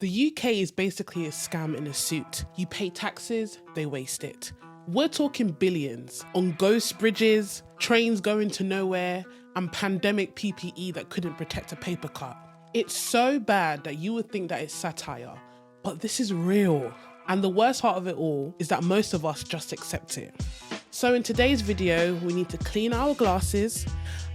The UK is basically a scam in a suit. You pay taxes, they waste it. We're talking billions on ghost bridges, trains going to nowhere, and pandemic PPE that couldn't protect a paper cut. It's so bad that you would think that it's satire, but this is real. And the worst part of it all is that most of us just accept it. So in today's video, we need to clean our glasses.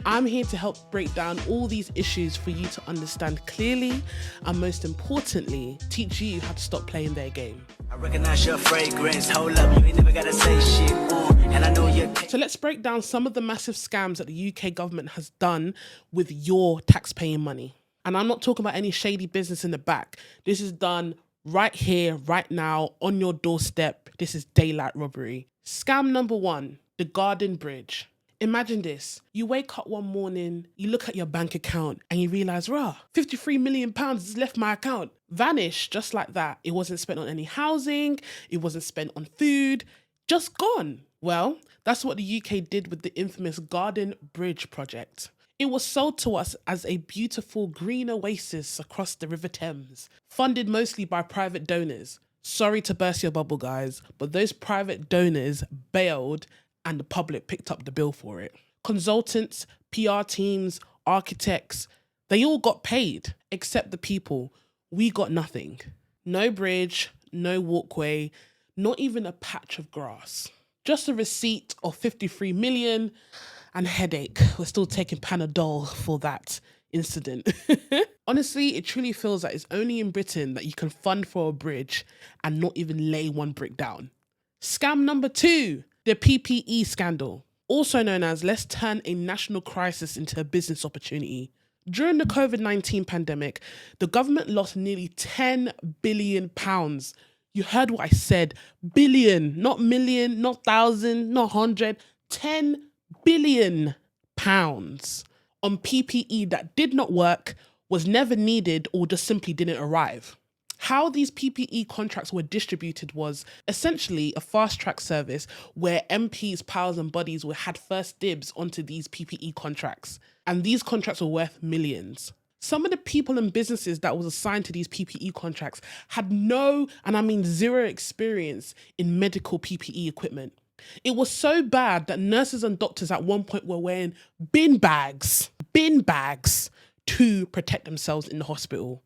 I'm here to help break down all these issues for you to understand clearly, and most importantly, teach you how to stop playing their game. I recognize your fragrance, hold up, you ain't never gotta say shit, and I know you're... So let's break down some of the massive scams that the UK government has done with your tax-paying money. And I'm not talking about any shady business in the back. This is done right here, right now, on your doorstep. This is daylight robbery. Scam number one, the Garden Bridge. Imagine this, you wake up one morning, you look at your bank account and you realise, rah, £53 million has left my account. Vanished just like that. It wasn't spent on any housing, it wasn't spent on food, just gone. Well, that's what the UK did with the infamous Garden Bridge project. It was sold to us as a beautiful green oasis across the River Thames, funded mostly by private donors. Sorry to burst your bubble, guys, but those private donors bailed and the public picked up the bill for it. Consultants, PR teams, architects, they all got paid, except the people. We got nothing. No bridge, no walkway, not even a patch of grass. Just a receipt of 53 million and headache. We're still taking Panadol for that incident. Honestly, it truly feels like it's only in Britain that you can fund for a bridge and not even lay one brick down. Scam number two, the PPE scandal, also known as let's turn a national crisis into a business opportunity. During the COVID-19 pandemic, the government lost nearly £10 billion. You heard what I said, billion, not million, not thousand, not hundred, £10 billion on PPE that did not work, was never needed, or just simply didn't arrive. How these PPE contracts were distributed was essentially a fast-track service where MPs, pals and buddies had first dibs onto these PPE contracts. And these contracts were worth millions. Some of the people and businesses that was assigned to these PPE contracts had no, and I mean zero, experience in medical PPE equipment. It was so bad that nurses and doctors at one point were wearing bin bags to protect themselves in the hospital.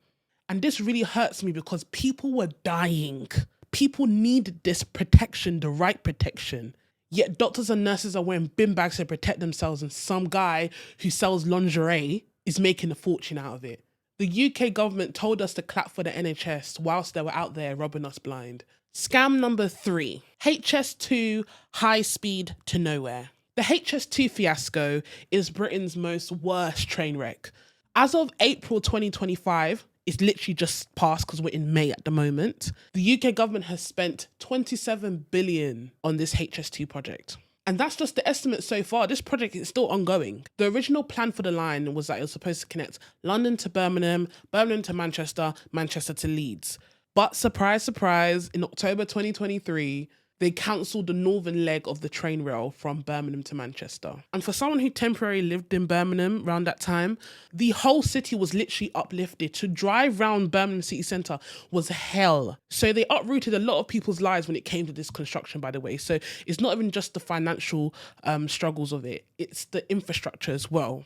And this really hurts me because people were dying. People needed this protection, the right protection. Yet doctors and nurses are wearing bin bags to protect themselves, and some guy who sells lingerie is making a fortune out of it. The UK government told us to clap for the NHS whilst they were out there robbing us blind. Scam number three, HS2 high speed to nowhere. The HS2 fiasco is Britain's most worst train wreck. As of April 2025, it's literally just passed because we're in May at the moment, the UK government has spent 27 billion on this HS2 project. And that's just the estimate so far. This project is still ongoing. The original plan for the line was that it was supposed to connect London to Birmingham, Birmingham to Manchester, Manchester to Leeds. But surprise, surprise, in October 2023, they cancelled the northern leg of the train rail from Birmingham to Manchester. And for someone who temporarily lived in Birmingham around that time, the whole city was literally uplifted. To drive around Birmingham city centre was hell. So they uprooted a lot of people's lives when it came to this construction, by the way. So it's not even just the financial struggles of it, it's the infrastructure as well.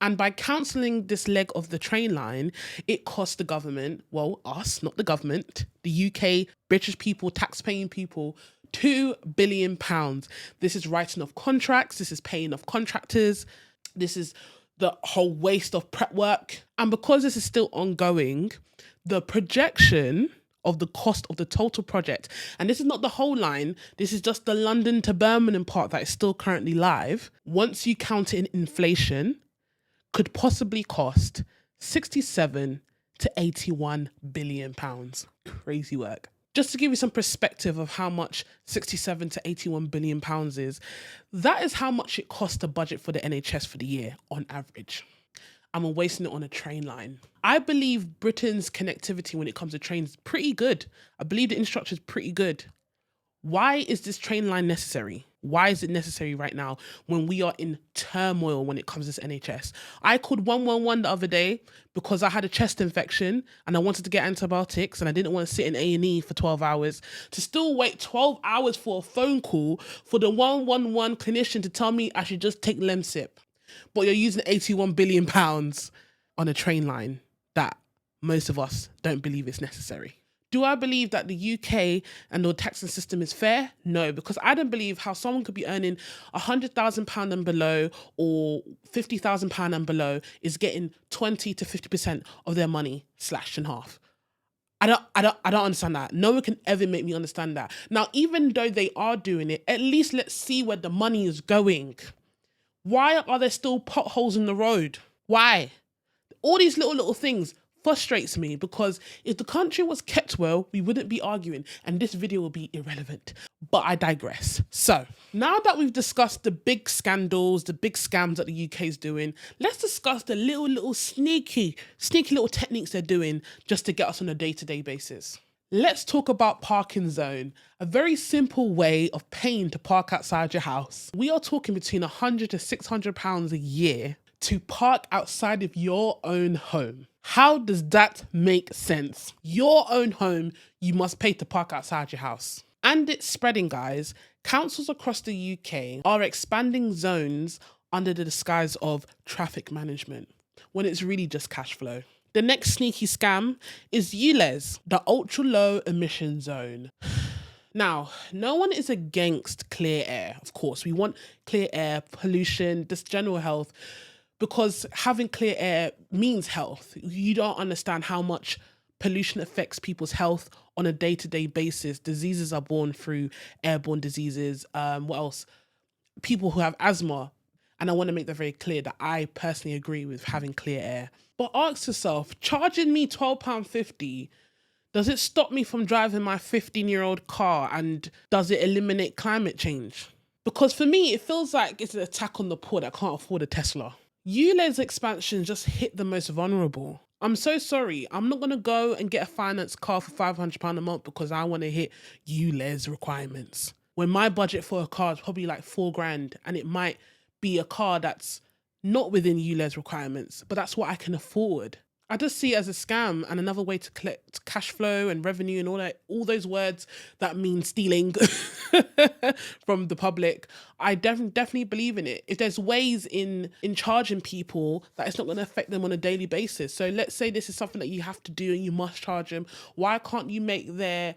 And by cancelling this leg of the train line, it cost the government, well, us, not the government, the UK, British people, tax-paying people, £2 billion. This is writing off contracts, this is paying off contractors, this is the whole waste of prep work. And because this is still ongoing, the projection of the cost of the total project, and this is not the whole line, this is just the London to Birmingham part that is still currently live, once you count it in inflation, could possibly cost 67 to 81 billion pounds. Crazy work. Just to give you some perspective of how much 67 to 81 billion pounds is, that is how much it costs to budget for the NHS for the year on average. And we're wasting it on a train line. I believe Britain's connectivity when it comes to trains is pretty good. I believe the infrastructure is pretty good. Why is this train line necessary? Why is it necessary right now when we are in turmoil when it comes to this NHS? I called 111 the other day because I had a chest infection and I wanted to get antibiotics and I didn't want to sit in A&E for 12 hours. To still wait 12 hours for a phone call for the 111 clinician to tell me I should just take Lemsip. But you're using £81 billion on a train line that most of us don't believe is necessary. Do I believe that the UK and the taxing system is fair? No, because I don't believe how someone could be earning £100,000 and below or £50,000 and below is getting 20 to 50% of their money slashed in half. I don't understand that. No one can ever make me understand that. Now, even though they are doing it, at least let's see where the money is going. Why are there still potholes in the road? Why? All these little things frustrates me, because if the country was kept well, we wouldn't be arguing and this video will be irrelevant. But I digress. So now that we've discussed the big scandals, the big scams that the UK is doing, let's discuss the little sneaky little techniques they're doing just to get us on a day-to-day basis. Let's talk about parking zone, a very simple way of paying to park outside your house. We are talking between £100 to £600 a year to park outside of your own home. How does that make sense? Your own home, you must pay to park outside your house. And it's spreading, guys. Councils across the UK are expanding zones under the disguise of traffic management, when it's really just cash flow. The next sneaky scam is ULEZ, the ultra low emission zone. Now, no one is against clear air. Of course, we want clear air, pollution, just general health, because having clear air means health. You don't understand how much pollution affects people's health on a day-to-day basis. Diseases are born through airborne diseases. What else? People who have asthma. And I want to make that very clear that I personally agree with having clear air. But ask yourself, charging me £12.50, does it stop me from driving my 15-year-old car, and does it eliminate climate change? Because for me, it feels like it's an attack on the poor that can't afford a Tesla. ULEZ expansion just hit the most vulnerable. I'm so sorry. I'm not going to go and get a finance car for £500 a month because I want to hit ULEZ requirements, when my budget for a car is probably like £4,000, and it might be a car that's not within ULEZ requirements, but that's what I can afford. I just see it as a scam and another way to collect cash flow and revenue and all those words that mean stealing from the public. I definitely believe in it. If there's ways in charging people that it's not going to affect them on a daily basis. So let's say this is something that you have to do and you must charge them. Why can't you make their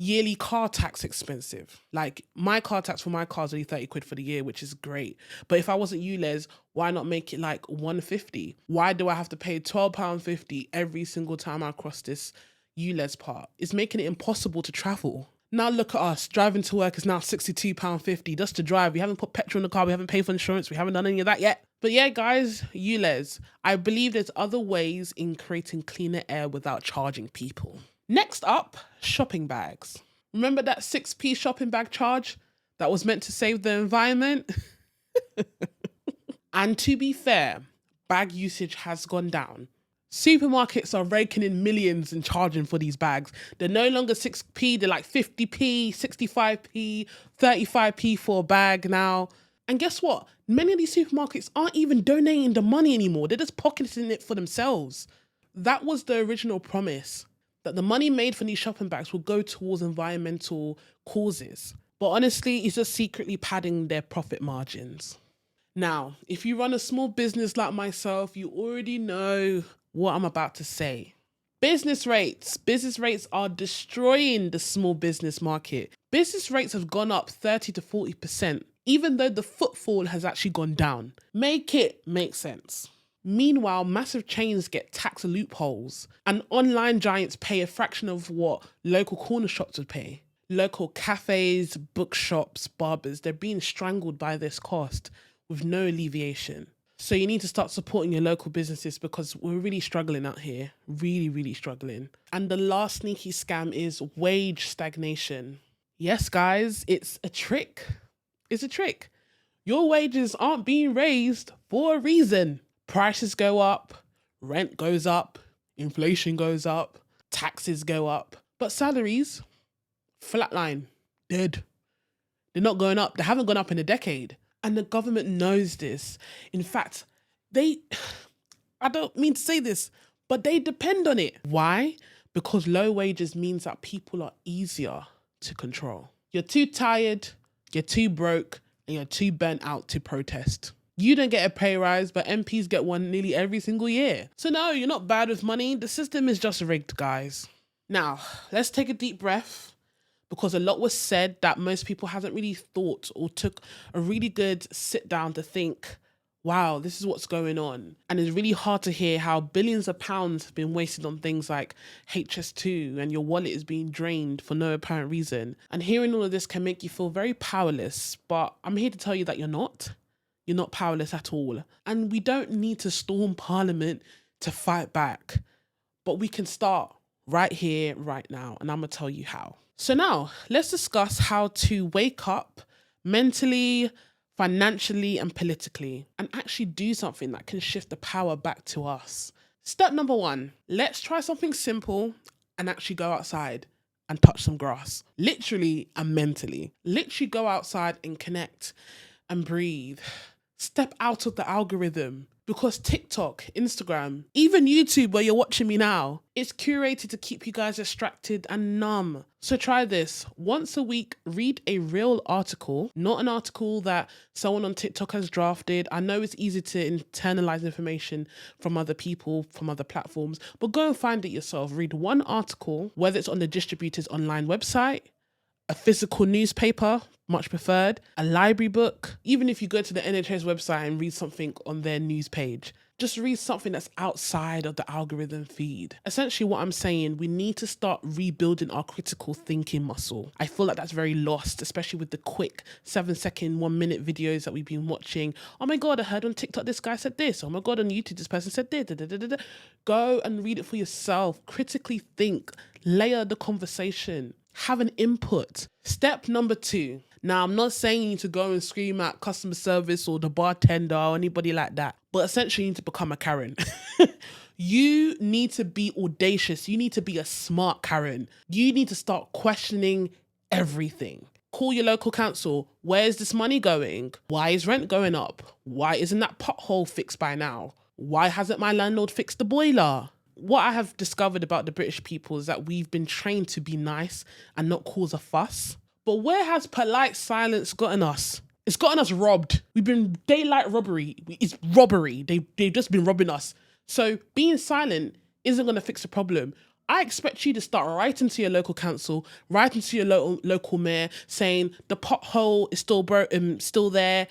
yearly car tax expensive? Like, my car tax for my car is only 30 quid for the year, which is great. But if I wasn't ULEZ, why not make it like 150? Why do I have to pay £12.50 every single time I cross this ULEZ part? It's making it impossible to travel. Now look at us, driving to work is now £62.50 just to drive. We haven't put petrol in the car, we haven't paid for insurance, we haven't done any of that yet. But yeah, guys, ULEZ, I believe there's other ways in creating cleaner air without charging people. Next up, shopping bags. Remember that 6p shopping bag charge that was meant to save the environment? And to be fair, bag usage has gone down. Supermarkets are raking in millions and charging for these bags. They're no longer 6p, they're like 50p, 65p, 35p for a bag now. And guess what? Many of these supermarkets aren't even donating the money anymore. They're just pocketing it for themselves. That was the original promise, that the money made from these shopping bags will go towards environmental causes. But honestly, it's just secretly padding their profit margins. Now, if you run a small business like myself, you already know what I'm about to say. Business rates. Business rates are destroying the small business market. Business rates have gone up 30 to 40%, even though the footfall has actually gone down. Make it make sense. Meanwhile, massive chains get tax loopholes, and online giants pay a fraction of what local corner shops would pay. Local cafes, bookshops, barbers, they're being strangled by this cost with no alleviation. So you need to start supporting your local businesses, because we're really struggling out here. Really struggling. And the last sneaky scam is wage stagnation. Yes, guys, it's a trick. It's a trick. Your wages aren't being raised for a reason. Prices go up, rent goes up, inflation goes up, taxes go up, but salaries, flatline, dead. They're not going up. They haven't gone up in a decade. And the government knows this. In fact, I don't mean to say this, but they depend on it. Why? Because low wages means that people are easier to control. You're too tired, you're too broke, and you're too burnt out to protest. You don't get a pay rise, but MPs get one nearly every single year. So no, you're not bad with money. The system is just rigged, guys. Now, let's take a deep breath, because a lot was said that most people haven't really thought or took a really good sit down to think, wow, this is what's going on. And it's really hard to hear how billions of pounds have been wasted on things like HS2 and your wallet is being drained for no apparent reason. And hearing all of this can make you feel very powerless, but I'm here to tell you that you're not. You're not powerless at all. And we don't need to storm Parliament to fight back, but we can start right here, right now. And I'm gonna tell you how. So now let's discuss how to wake up mentally, financially, and politically, and actually do something that can shift the power back to us. Step number 1, let's try something simple and actually go outside and touch some grass. Literally and mentally. Literally go outside and connect and breathe. Step out of the algorithm, because TikTok, Instagram, even YouTube, where you're watching me now, it's curated to keep you guys distracted and numb. So try this. Once a week, read a real article, not an article that someone on TikTok has drafted. I know it's easy to internalize information from other people, from other platforms, but go and find it yourself. Read one article, whether it's on the distributor's online website, a physical newspaper, much preferred, a library book. Even if you go to the NHS website and read something on their news page, just read something that's outside of the algorithm feed. Essentially what I'm saying, we need to start rebuilding our critical thinking muscle. I feel like that's very lost, especially with the quick 7-second, 1-minute videos that we've been watching. Oh my God, I heard on TikTok this guy said this. Oh my God, on YouTube this person said this. Go and read it for yourself. Critically think, layer the conversation, have an input. Step number 2. Now, I'm not saying you need to go and scream at customer service or the bartender or anybody like that, but essentially you need to become a Karen. You need to be audacious. You need to be a smart Karen. You need to start questioning everything. Call your local council. Where is this money going? Why is rent going up? Why isn't that pothole fixed by now? Why hasn't my landlord fixed the boiler? What I have discovered about the British people is that we've been trained to be nice and not cause a fuss. But where has polite silence gotten us? It's gotten us robbed. We've been daylight robbery. It's robbery. They've just been robbing us. So being silent isn't going to fix the problem. I expect you to start writing to your local council, writing to your local mayor, saying the pothole is still there.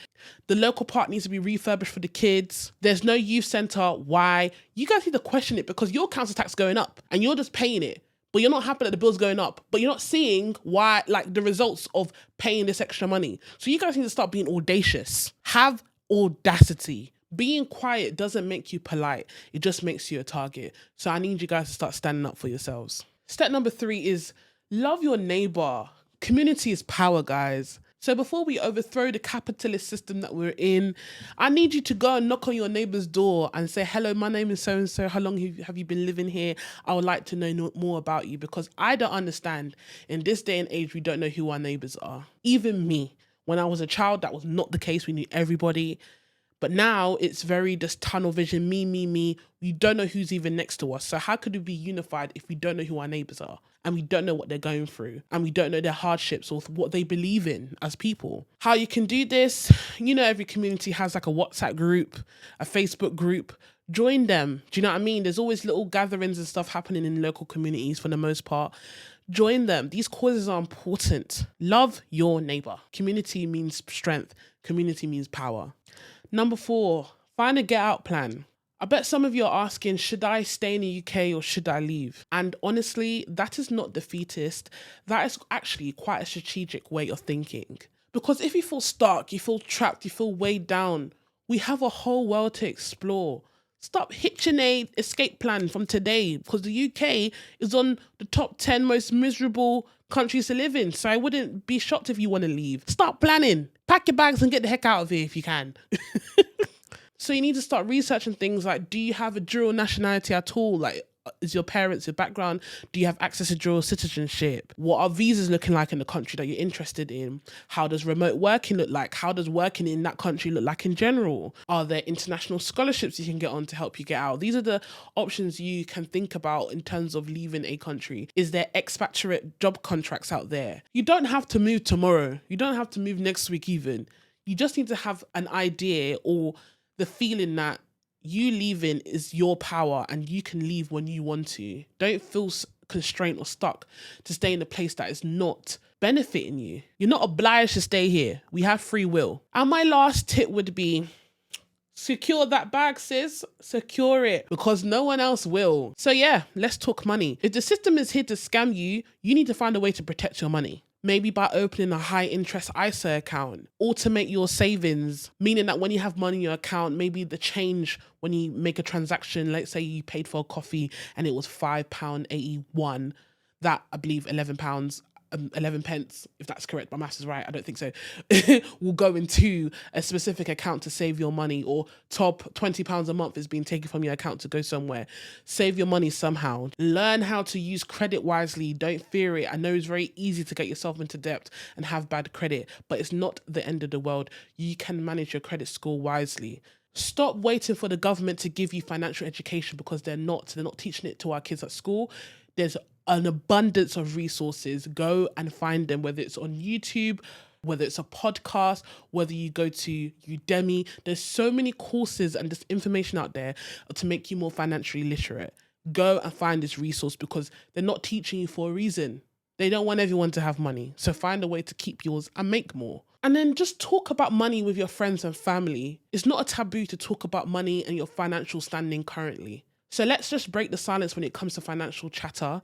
The local park needs to be refurbished for the kids. There's no youth centre. Why? You guys need to question it, because your council tax is going up and you're just paying it. But you're not happy that the bill's going up, but you're not seeing why, like the results of paying this extra money. So you guys need to start being audacious. Have audacity. Being quiet doesn't make you polite. It just makes you a target. So I need you guys to start standing up for yourselves. Step number 3 is love your neighbor. Community is power, guys. So before we overthrow the capitalist system that we're in, I need you to go and knock on your neighbor's door and say, hello, my name is so-and-so. How long have you been living here? I would like to know more about you, because I don't understand. In this day and age, we don't know who our neighbors are. Even me, when I was a child, that was not the case. We knew everybody. But now it's very just tunnel vision, me. We don't know who's even next to us. So how could we be unified if we don't know who our neighbors are? And we don't know what they're going through, and we don't know their hardships or what they believe in as people. How you can do this, every community has like a WhatsApp group, a Facebook group. Join them. Do you know what I mean? There's always little gatherings and stuff happening in local communities for the most part. Join them. These causes are important. Love your neighbor. Community means strength. Community means power. Number 4, find a get out plan. I bet some of you are asking, should I stay in the UK or should I leave? And honestly, that is not defeatist. That is actually quite a strategic way of thinking. Because if you feel stuck, you feel trapped, you feel weighed down, we have a whole world to explore. Stop hitching a escape plan from today, because the UK is on the top 10 most miserable countries to live in. So I wouldn't be shocked if you want to leave. Start planning. Pack your bags and get the heck out of here if you can. So you need to start researching things like, do you have a dual nationality at all? Like, Is your parents, your background? Do you have access to dual citizenship? What are visas looking like in the country that you're interested in? How does remote working look like? How does working in that country look like in general? Are there international scholarships you can get on to help you get out? These are the options you can think about in terms of leaving a country. Is there expatriate job contracts out there? You don't have to move tomorrow. You don't have to move next week even. You just need to have an idea or the feeling that you leaving is your power and you can leave when you want to. Don't feel constrained or stuck to stay in a place that is not benefiting you. You're not obliged to stay here. We have free will. And my last tip would be secure that bag, sis. Secure it, because no one else will. So yeah, let's talk money. If the system is here to scam you, you need to find a way to protect your money. Maybe by opening a high interest ISA account, automate your savings, meaning that when you have money in your account, maybe the change when you make a transaction, let's say you paid for a coffee and it was £5.81, that I believe £11, 11 pence, if that's correct, my maths is right, I don't think so, will go into a specific account to save your money, or top £20 a month is being taken from your account to go somewhere. Save your money somehow. Learn how to use credit wisely. Don't fear it. I know it's very easy to get yourself into debt and have bad credit, but it's not the end of the world. You can manage your credit score wisely. Stop waiting for the government to give you financial education, because they're not teaching it to our kids at school. There's an abundance of resources. Go and find them, whether it's on YouTube, whether it's a podcast, whether you go to Udemy. There's so many courses and this information out there to make you more financially literate. Go and find this resource, because they're not teaching you for a reason. They don't want everyone to have money. So find a way to keep yours and make more. And then just talk about money with your friends and family. It's not a taboo to talk about money and your financial standing currently. So let's just break the silence when it comes to financial chatter,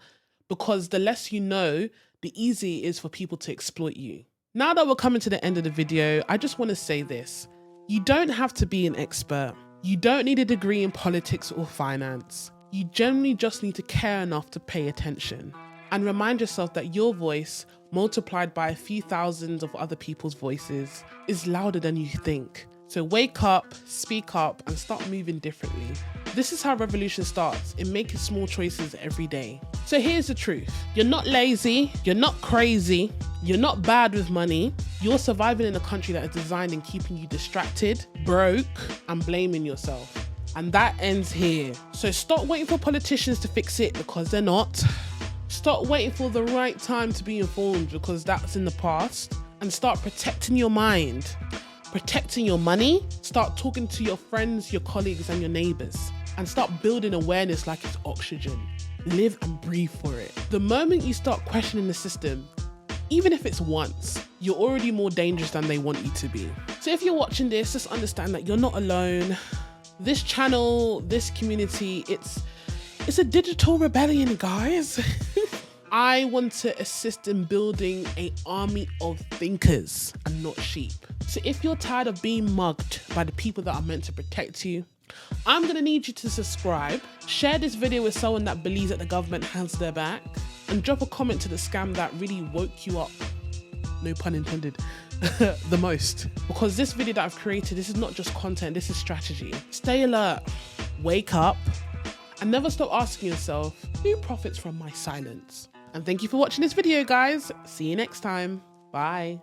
because the less you know, the easier it is for people to exploit you. Now that we're coming to the end of the video, I just want to say this. You don't have to be an expert. You don't need a degree in politics or finance. You generally just need to care enough to pay attention and remind yourself that your voice, multiplied by a few thousands of other people's voices, is louder than you think. So wake up, speak up, and start moving differently. This is how revolution starts, in making small choices every day. So here's the truth. You're not lazy, you're not crazy, you're not bad with money. You're surviving in a country that is designed in keeping you distracted, broke, and blaming yourself. And that ends here. So stop waiting for politicians to fix it, because they're not. Stop waiting for the right time to be informed, because that's in the past. And start protecting your mind, protecting your money. Start talking to your friends, your colleagues, and your neighbors. And start building awareness like it's oxygen. Live and breathe for it. The moment you start questioning the system, even if it's once, you're already more dangerous than they want you to be. So if you're watching this, just understand that you're not alone. This channel, this community, it's a digital rebellion, guys. I want to assist in building an army of thinkers and not sheep. So if you're tired of being mugged by the people that are meant to protect you, I'm gonna need you to subscribe, share this video with someone that believes that the government has their back, and drop a comment to the scam that really woke you up, no pun intended, the most. Because this video that I've created, this is not just content, this is strategy. Stay alert, wake up, and never stop asking yourself, who profits from my silence? And thank you for watching this video, guys. See you next time. Bye.